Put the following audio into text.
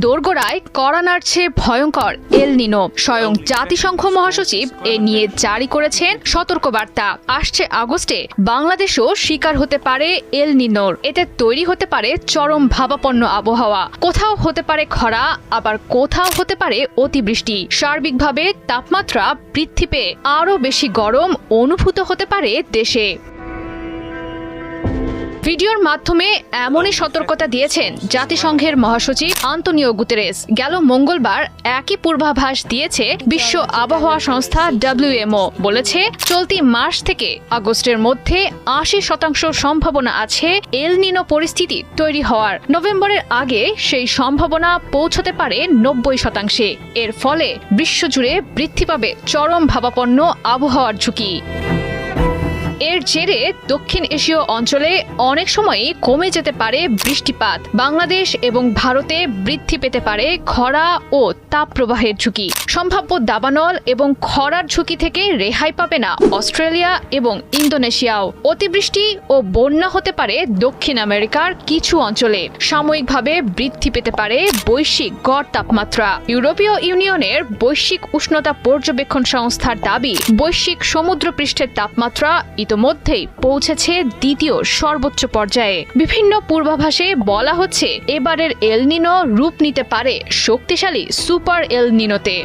দোরগোড়ায় কড়া নাড়ছে ভয়ঙ্কর এল নিনো। স্বয়ং জাতিসংঘ মহাসচিব এ নিয়ে জারি করেছেন সতর্কবার্তা। আসছে আগস্টে বাংলাদেশও শিকার হতে পারে এল নিনোর। এতে তৈরি হতে পারে চরম ভাবাপন্ন আবহাওয়া। কোথাও হতে পারে খরা, আবার কোথাও হতে পারে অতিবৃষ্টি। সার্বিকভাবে তাপমাত্রা বৃদ্ধি পেয়ে আরও বেশি গরম অনুভূত হতে পারে দেশে। ভিডিওর মাধ্যমে এমনই সতর্কতা দিয়েছেন জাতিসংঘের মহাসচিব আন্তোনিও গুতেরেস। গেল মঙ্গলবার একই পূর্বাভাস দিয়েছে বিশ্ব আবহাওয়া সংস্থা WMO। বলেছে চলতি মাস থেকে আগস্টের মধ্যে ৮০% সম্ভাবনা আছে এল নিনো পরিস্থিতি তৈরি হওয়ার। নভেম্বরের আগে সেই সম্ভাবনা পৌঁছতে পারে ৯০%। এর ফলে বিশ্বজুড়ে বৃদ্ধি পাবে চরম ভাবাপন্ন আবহাওয়ার ঝুঁকি। এর জেরে দক্ষিণ এশীয় অঞ্চলে অনেক সময়ই কমে যেতে পারে বৃষ্টিপাত। বাংলাদেশ এবং ভারতে বৃদ্ধি পেতে পারে খরা ও তাপপ্রবাহের ঝুঁকি। সম্ভাব্য দাবানল এবং খরার ঝুঁকি থেকে রেহাই পাবে না অস্ট্রেলিয়া এবং ইন্দোনেশিয়াও। অতিবৃষ্টি ও বন্যা হতে পারে দক্ষিণ আমেরিকার কিছু অঞ্চলে। সাময়িকভাবে বৃদ্ধি পেতে পারে বৈশ্বিক গড় তাপমাত্রা। ইউরোপীয় ইউনিয়নের বৈশ্বিক উষ্ণতা পর্যবেক্ষণ সংস্থার দাবি, বৈশ্বিক সমুদ্রপৃষ্ঠের তাপমাত্রা ইতোমধ্যেই পৌঁছেছে দ্বিতীয় সর্বোচ্চ পর্যায়ে। বিভিন্ন পূর্বাভাসে বলা হচ্ছে এবারের এল নিনো রূপ নিতে পারে শক্তিশালী সুপার এল নিনোতে।